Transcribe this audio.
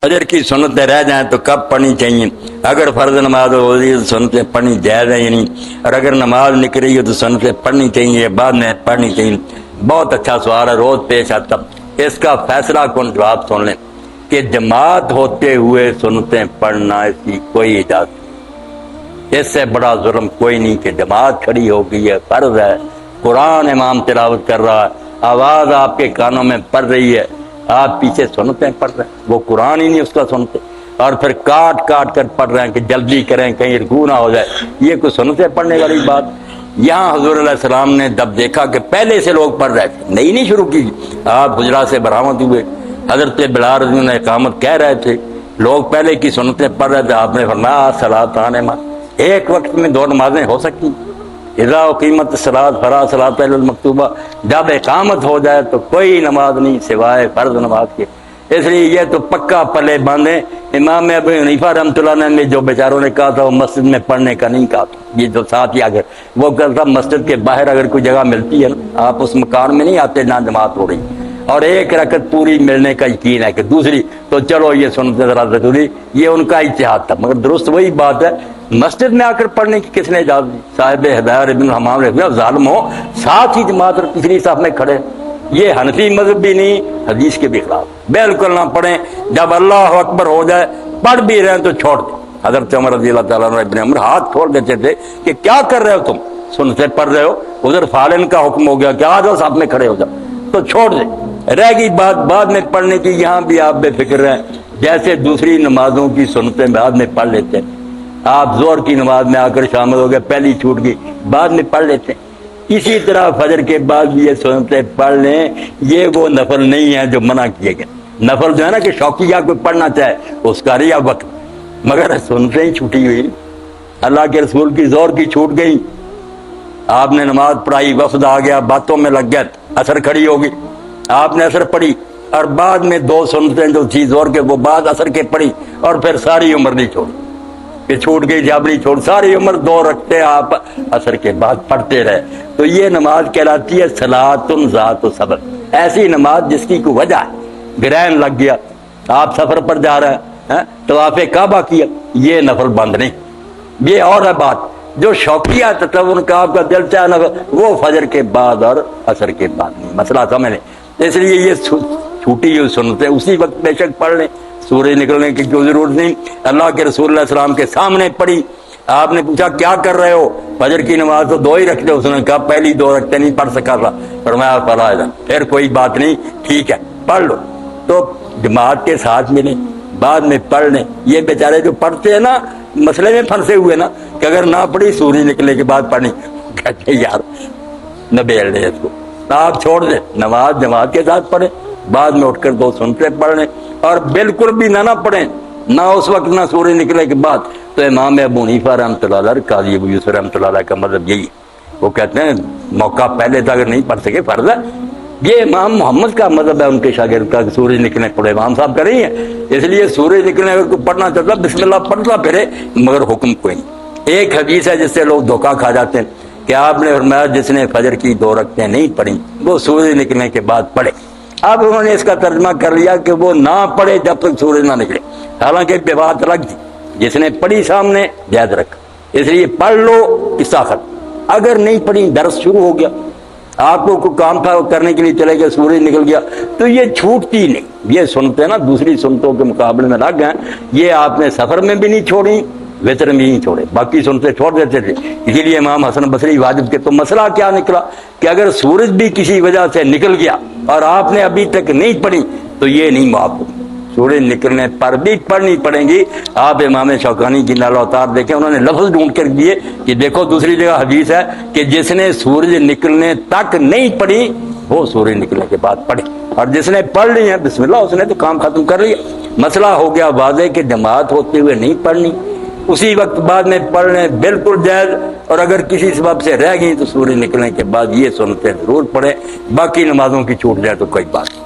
فجر کی سنتیں رہ جائیں تو کب پڑھنی چاہیے؟ اگر فرض نماز ہو رہی ہے تو سنتیں پڑھنی جائز ہے یا نہیں، اور اگر نماز نکل رہی ہے تو سنتیں پڑھنی چاہیے یا بعد میں پڑھنی چاہیے؟ بہت اچھا سوال ہے، روز پیش آتا۔ اس کا فیصلہ کن جواب سن لیں کہ جماعت ہوتے ہوئے سنتیں پڑھنا اس کی کوئی اجازت نہیں۔ اس سے بڑا ظلم کوئی نہیں کہ جماعت کھڑی ہو گئی ہے، فرض ہے، قرآن امام تلاوت کر رہا ہے، آواز آپ کے کانوں میں پڑ رہی ہے، آپ پیچھے سنتیں پڑھ رہے ہیں، وہ قرآن ہی نہیں اس کا سنتے، اور پھر کاٹ کاٹ کر پڑھ رہے ہیں کہ جلدی کریں کہیں رکوع نہ ہو جائے۔ یہ کوئی سنتیں پڑھنے والی بات؟ یہاں حضور علیہ السلام نے جب دیکھا کہ پہلے سے لوگ پڑھ رہے تھے، نہیں شروع کی، آپ حجرات سے برآمد ہوئے، حضرت بلال رضی اللہ عنہ اقامت کہہ رہے تھے، لوگ پہلے کی سنتیں پڑھ رہے تھے، آپ نے فرمایا صلاۃ ایک وقت میں 2 نمازیں ہو سکتی، اذا اقیمت الصلاۃ فلا صلاۃ الا المکتوبہ، جب اقامت ہو جائے تو کوئی نماز نہیں سوائے فرض نماز کے۔ اس لیے یہ تو پکا پلے باندھیں۔ امام ابو حنیفہ رحمۃ اللہ علیہ نے جو بیچاروں نے کہا تھا وہ مسجد میں پڑھنے کا نہیں کہا تھا، یہ جو ساتھ ہی اگر وہ کہتا مسجد کے باہر اگر کوئی جگہ ملتی ہے نا، آپ اس مکان میں نہیں آتے نہ جماعت ہو رہی اور ایک رکعت پوری ملنے کا یقین ہے کہ دوسری تو چلو یہ سنتے ذرا ضروری، یہ ان کا اجتہاد تھا، مگر درست وہی بات ہے مسجد میں آ کر پڑھنے کی کس نے اجازت دی؟ صاحب ہدایت ابن حمام نے ظالم ہو ساتھ ہی جماعت اور تیسری صف میں کھڑے، یہ حنفی مذہب بھی نہیں، حدیث کے بھی خلاف، بالکل نہ پڑھیں۔ جب اللہ اکبر ہو جائے پڑھ بھی رہے ہیں تو چھوڑ دیں۔ حضرت عمر رضی اللہ تعالیٰ عنہ ابن عمر ہاتھ کھول دیتے تھے کہ کیا کر رہے ہو تم، سنتے پڑھ رہے ہو، ادھر فالن کا حکم ہو گیا کہ آ جاؤ صف میں کھڑے ہو جاؤ، تو چھوڑ دیں۔ رہ گئی بات بعد میں پڑھنے کی، یہاں بھی آپ بے فکر رہیں، جیسے دوسری نمازوں کی سنتیں بعد میں پڑھ لیتے ہیں، آپ زور کی نماز میں آ کر شامل ہو گئے، پہلی چھوٹ گئی بعد میں پڑھ لیتے ہیں، اسی طرح فجر کے بعد بھی یہ سنتیں پڑھ لیں۔ یہ وہ نفل نہیں ہے جو منع کیے گئے، نفل جو ہے نا کہ شوقیہ کوئی پڑھنا چاہے اس کا ریا وقت، مگر سنتیں ہی چھوٹی ہوئی، اللہ کے رسول کی زور کی چھوٹ گئی، آپ نے نماز پڑھائی، وفد آ گیا، باتوں میں لگ گیا، اثر کھڑی ہوگی، آپ نے اثر پڑھی اور بعد میں 2 سنتیں جو تھی زور کے وہ بعد اثر کے پڑھی، اور پھر ساری عمر نہیں چھوڑی کہ چھوٹ گئی جب نہیں چھوڑ، ساری عمر 2 رکھتے آپ اثر کے بعد پڑھتے رہے، تو یہ نماز کہلاتی ہے صلاۃ ذات سبب، ایسی نماز جس کی کوئی وجہ ہے، گرہن لگ گیا، آپ سفر پر جا رہے ہیں، طواف کعبہ کیا، یہ نفل بند نہیں، یہ اور ہے بات جو شوقیہ تطور کا آپ کا دل چاہے نفل، وہ فجر کے بعد اور اثر کے بعد نہیں، مسئلہ سمجھ لیں۔ اس لیے یہ چھوٹی ہوئی سنتیں اسی وقت بے شک پڑھ لیں، سورج نکلنے کی کوئی ضرورت نہیں، اللہ کے رسول اللہ علیہ السلام کے سامنے پڑھی، آپ نے پوچھا کیا کر رہے ہو، فجر کی نماز تو 2 ہی رکھتے، اس نے کہا پہلی 2 رکھتے نہیں پڑھ سکا تھا، فرمایا پڑھا ہے، پھر کوئی بات نہیں، ٹھیک ہے پڑھ لو، تو جماعت کے ساتھ ملیں، بعد میں پڑھ لیں۔ یہ بیچارے جو پڑھتے ہیں نا مسئلے میں پھنسے ہوئے نا کہ اگر نہ پڑھی سورج نکلنے کے بعد پڑھنی، کہتے یار نہ بیل دے اس کو، آپ چھوڑ دیں، نماز جماعت کے ساتھ پڑھیں، بعد میں اٹھ کر 2 سنتیں پڑھ لیں، اور بالکل بھی نہ پڑھیں، نہ اس وقت نہ سورج نکلنے کے بعد، تو امام ابو حنیفہ رحمۃ اللہ علیہ، قاضی ابو یوسف رحمۃ اللہ علیہ کا مذہب یہی ہے، وہ کہتے ہیں موقع پہلے تھا اگر نہیں پڑھ سکے فرض ہے، یہ امام محمد کا مذہب ہے ان کے شاگرد کا کہ سورج نکلنے پڑے، امام صاحب کر رہی ہیں، اس لیے سورج نکلنے اگر کوئی پڑھنا چاہتا بسم اللہ پڑھتا پھرے، مگر حکم کوئی نہیں۔ ایک حدیث ہے جس سے لوگ دھوکہ کھا جاتے ہیں کہ آپ نے فرمایا جس نے فجر کی 2 رکعتیں نہیں پڑھی وہ سورج نکلنے کے بعد پڑھے، اب انہوں نے اس کا ترجمہ کر لیا کہ وہ نہ پڑھے جب تک سورج نہ نکلے، حالانکہ بے بات الگ تھی، جس نے پڑھی سامنے جائز رکھا، اس لیے پڑھ لو قصہ ختم، اگر نہیں پڑھی درس شروع ہو گیا، آپ کو کوئی کام تھا کرنے کے لیے چلے گئے سورج نکل گیا، تو یہ چھوٹتی نہیں، یہ سنتے نا دوسری سنتوں کے مقابلے میں لگ گئے، یہ آپ نے سفر میں بھی نہیں چھوڑی، وطر میں نہیں چھوڑے، باقی سنتے چھوڑ دیتے تھے، اسی لیے امام حسن بصری واجب کے، تو مسئلہ کیا نکلا کہ اگر سورج بھی کسی وجہ سے نکل گیا اور آپ نے ابھی تک نہیں پڑھی تو یہ نہیں معاف ہوگی، سورج نکلنے پر بھی پڑھنی پڑیں گی۔ آپ امام شوکانی کی نال اوتار دیکھیں، انہوں نے لفظ ڈھونڈ کر دیے کہ دیکھو دوسری جگہ حدیث ہے کہ جس نے سورج نکلنے تک نہیں پڑھی وہ سورج نکلنے کے بعد پڑھے، اور جس نے پڑھ لی ہے بسم اللہ اس نے تو کام ختم کر لیا، مسئلہ ہو گیا واضح کہ جماعت ہوتے ہوئے نہیں پڑھنی، اسی وقت بعد میں پڑھ لیں بالکل جائز، اور اگر کسی سبب سے رہ گئی تو سورج نکلنے کے بعد یہ سنتیں ضرور پڑھیں، باقی نمازوں کی چھوٹ جائے تو کوئی بات نہیں۔